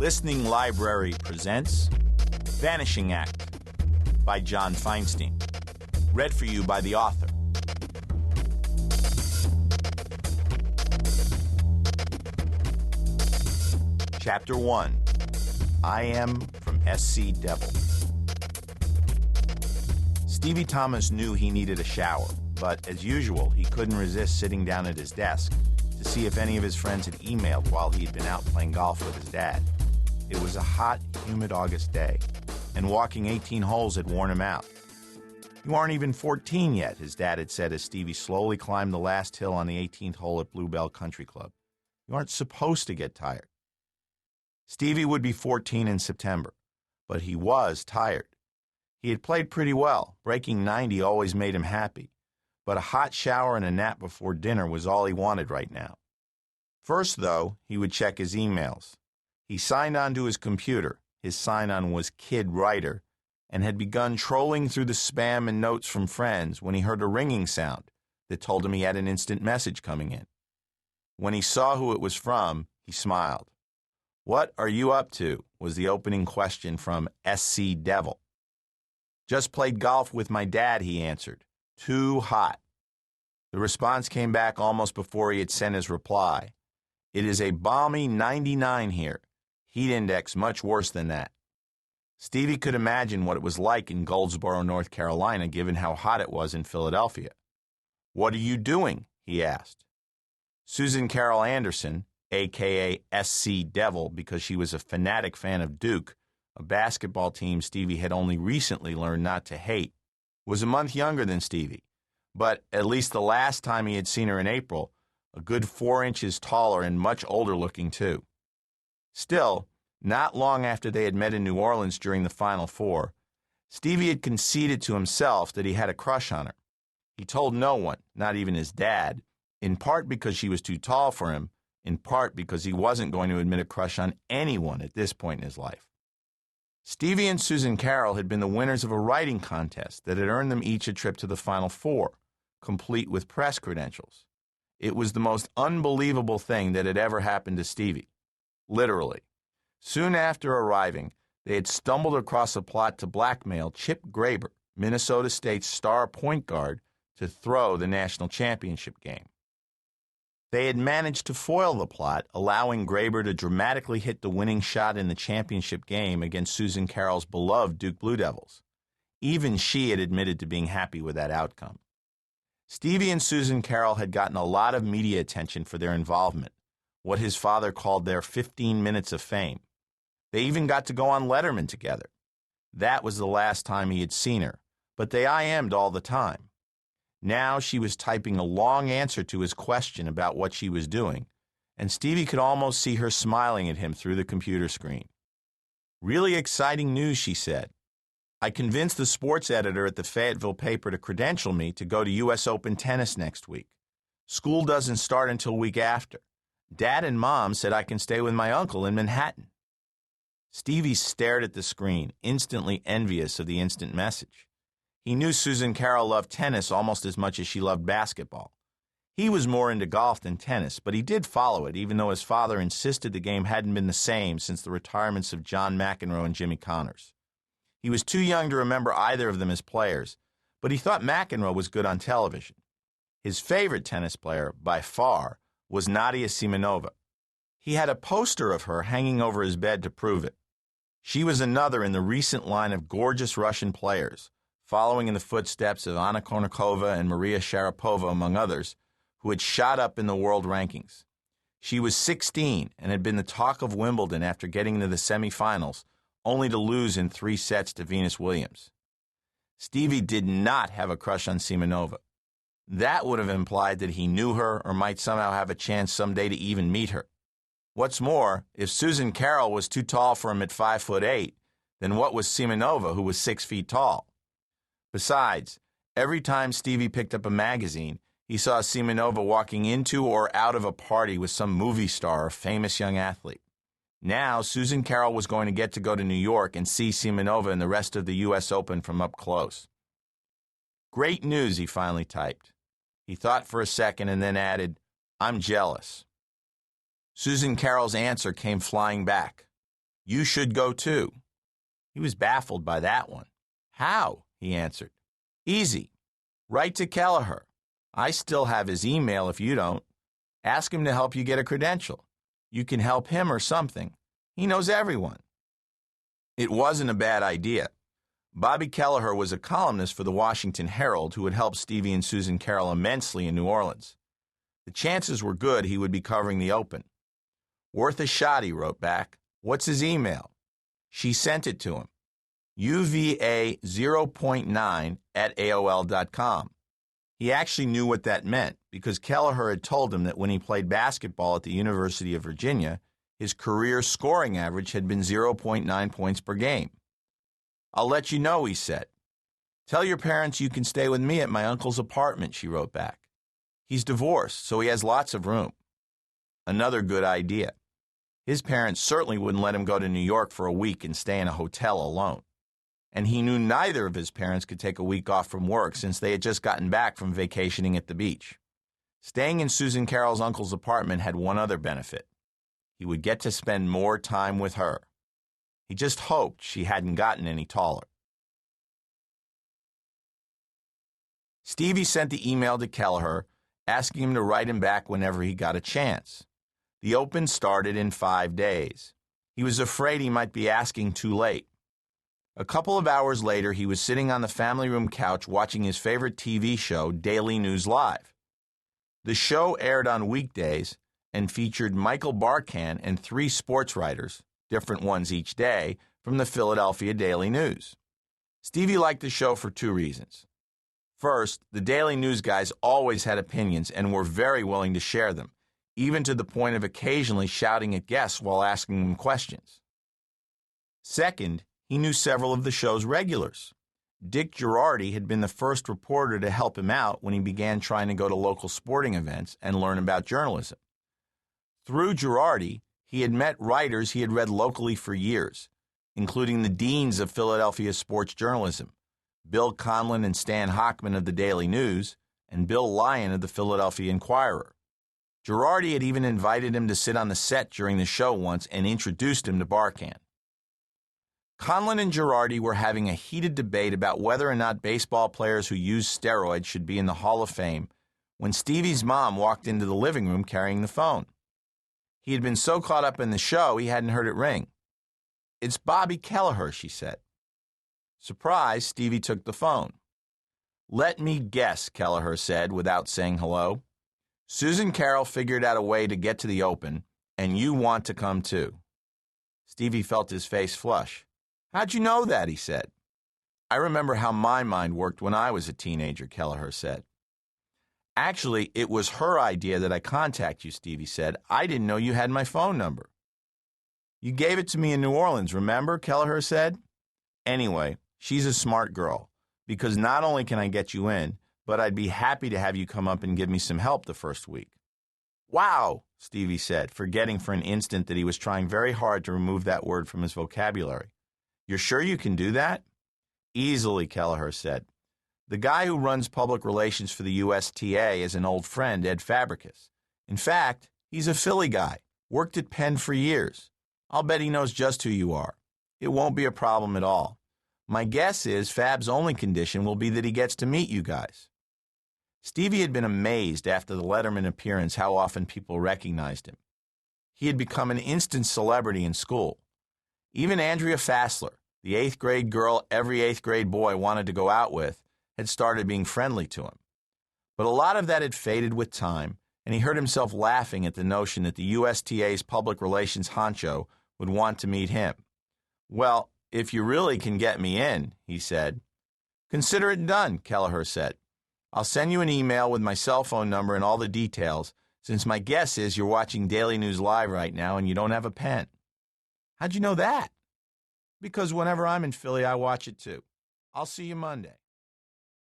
Listening Library presents Vanishing Act by John Feinstein. Read for you by the author. Chapter 1. I Am from SC Devil. Stevie Thomas knew he needed a shower, but as usual, he couldn't resist sitting down at his desk to see if any of his friends had emailed while he had been out playing golf with his dad. It was a hot, humid August day, and walking 18 holes had worn him out. "You aren't even 14 yet," his dad had said as Stevie slowly climbed the last hill on the 18th hole at Bluebell Country Club. "You aren't supposed to get tired." Stevie would be 14 in September, but he was tired. He had played pretty well. Breaking 90 always made him happy, but a hot shower and a nap before dinner was all he wanted right now. First, though, he would check his emails. He signed on to his computer. His sign-on was Kid Writer, and had begun trolling through the spam and notes from friends when he heard a ringing sound that told him he had an instant message coming in. When he saw who it was from, he smiled. "What are you up to?" was the opening question from SC Devil. "Just played golf with my dad," he answered. "Too hot." The response came back almost before he had sent his reply. "It is a balmy 99 here. Heat index much worse than that." Stevie could imagine what it was like in Goldsboro, North Carolina, given how hot it was in Philadelphia. "What are you doing?" he asked. Susan Carol Anderson, a.k.a. SC Devil because she was a fanatic fan of Duke, a basketball team Stevie had only recently learned not to hate, was a month younger than Stevie, but at least the last time he had seen her in April, a good 4 inches taller and much older looking too. Still, not long after they had met in New Orleans during the Final Four, Stevie had conceded to himself that he had a crush on her. He told no one, not even his dad, in part because she was too tall for him, in part because he wasn't going to admit a crush on anyone at this point in his life. Stevie and Susan Carol had been the winners of a writing contest that had earned them each a trip to the Final Four, complete with press credentials. It was the most unbelievable thing that had ever happened to Stevie. Literally. Soon after arriving, they had stumbled across a plot to blackmail Chip Graber, Minnesota State's star point guard, to throw the national championship game. They had managed to foil the plot, allowing Graber to dramatically hit the winning shot in the championship game against Susan Carol's beloved Duke Blue Devils. Even she had admitted to being happy with that outcome. Stevie and Susan Carol had gotten a lot of media attention for their involvement, what his father called their 15 minutes of fame. They even got to go on Letterman together. That was the last time he had seen her, but they IM'd all the time. Now she was typing a long answer to his question about what she was doing, and Stevie could almost see her smiling at him through the computer screen. "Really exciting news," she said. "I convinced the sports editor at the Fayetteville paper to credential me to go to U.S. Open tennis next week. School doesn't start until week after. Dad and Mom said I can stay with my uncle in Manhattan." Stevie stared at the screen, instantly envious of the instant message. He knew Susan Carol loved tennis almost as much as she loved basketball. He was more into golf than tennis, but he did follow it, even though his father insisted the game hadn't been the same since the retirements of John McEnroe and Jimmy Connors. He was too young to remember either of them as players, but he thought McEnroe was good on television. His favorite tennis player, by far, was Nadia Symanova. He had a poster of her hanging over his bed to prove it. She was another in the recent line of gorgeous Russian players, following in the footsteps of Anna Kournikova and Maria Sharapova, among others, who had shot up in the world rankings. She was 16 and had been the talk of Wimbledon after getting into the semifinals, only to lose in 3 sets to Venus Williams. Stevie did not have a crush on Symanova. That would have implied that he knew her or might somehow have a chance someday to even meet her. What's more, if Susan Carol was too tall for him at 5'8", then what was Symanova, who was 6 feet tall? Besides, every time Stevie picked up a magazine, he saw Symanova walking into or out of a party with some movie star or famous young athlete. Now, Susan Carol was going to get to go to New York and see Symanova and the rest of the U.S. Open from up close. "Great news," he finally typed. He thought for a second and then added, "I'm jealous." Susan Carol's answer came flying back. You should go too. He was baffled by that one. How? He answered. Easy. Write to Kelleher. I still have his email if you don't. Ask him to help you get a credential. You can help him or something. He knows everyone. It wasn't a bad idea. Bobby Kelleher was a columnist for the Washington Herald who had helped Stevie and Susan Carroll immensely in New Orleans. The chances were good he would be covering the Open. Worth a shot, he wrote back. What's his email? She sent it to him. uva0.9@aol.com. He actually knew what that meant because Kelleher had told him that when he played basketball at the University of Virginia, his career scoring average had been 0.9 points per game. I'll let you know, he said. Tell your parents you can stay with me at my uncle's apartment, she wrote back. He's divorced, so he has lots of room. Another good idea. His parents certainly wouldn't let him go to New York for a week and stay in a hotel alone. And he knew neither of his parents could take a week off from work since they had just gotten back from vacationing at the beach. Staying in Susan Carroll's uncle's apartment had one other benefit. He would get to spend more time with her. He just hoped she hadn't gotten any taller. Stevie sent the email to Kelleher, asking him to write him back whenever he got a chance. The Open started in 5 days. He was afraid he might be asking too late. A couple of hours later, he was sitting on the family room couch watching his favorite TV show, Daily News Live. The show aired on weekdays and featured Michael Barkan and 3 sports writers, different ones each day, from the Philadelphia Daily News. Stevie liked the show for 2 reasons. First, the Daily News guys always had opinions and were very willing to share them, even to the point of occasionally shouting at guests while asking them questions. Second, he knew several of the show's regulars. Dick Girardi had been the first reporter to help him out when he began trying to go to local sporting events and learn about journalism. Through Girardi, he had met writers he had read locally for years, including the deans of Philadelphia sports journalism, Bill Conlon and Stan Hochman of the Daily News, and Bill Lyon of the Philadelphia Inquirer. Girardi had even invited him to sit on the set during the show once and introduced him to Barkan. Conlon and Girardi were having a heated debate about whether or not baseball players who use steroids should be in the Hall of Fame when Stevie's mom walked into the living room carrying the phone. He had been so caught up in the show he hadn't heard it ring. "It's Bobby Kelleher," she said. Surprised, Stevie took the phone. "Let me guess," Kelleher said without saying hello. "Susan Carroll figured out a way to get to the Open, and you want to come too." Stevie felt his face flush. "How'd you know that?" he said. "I remember how my mind worked when I was a teenager," Kelleher said. "Actually, it was her idea that I contact you," Stevie said. "I didn't know you had my phone number." "You gave it to me in New Orleans, remember?" Kelleher said. "Anyway, she's a smart girl, because not only can I get you in, but I'd be happy to have you come up and give me some help the first week." "Wow," Stevie said, forgetting for an instant that he was trying very hard to remove that word from his vocabulary. "You're sure you can do that?" "Easily," Kelleher said. "The guy who runs public relations for the USTA is an old friend, Ed Fabricus. In fact, he's a Philly guy, worked at Penn for years. I'll bet he knows just who you are. It won't be a problem at all. My guess is Fab's only condition will be that he gets to meet you guys." Stevie had been amazed after the Letterman appearance how often people recognized him. He had become an instant celebrity in school. Even Andrea Fassler, the 8th grade girl every 8th grade boy wanted to go out with, had started being friendly to him. But a lot of that had faded with time, and he heard himself laughing at the notion that the USTA's public relations honcho would want to meet him. "Well, if you really can get me in," he said. "Consider it done," Kelleher said. "I'll send you an email with my cell phone number and all the details, since my guess is you're watching Daily News Live right now and you don't have a pen." "How'd you know that?" "Because whenever I'm in Philly, I watch it too. I'll see you Monday."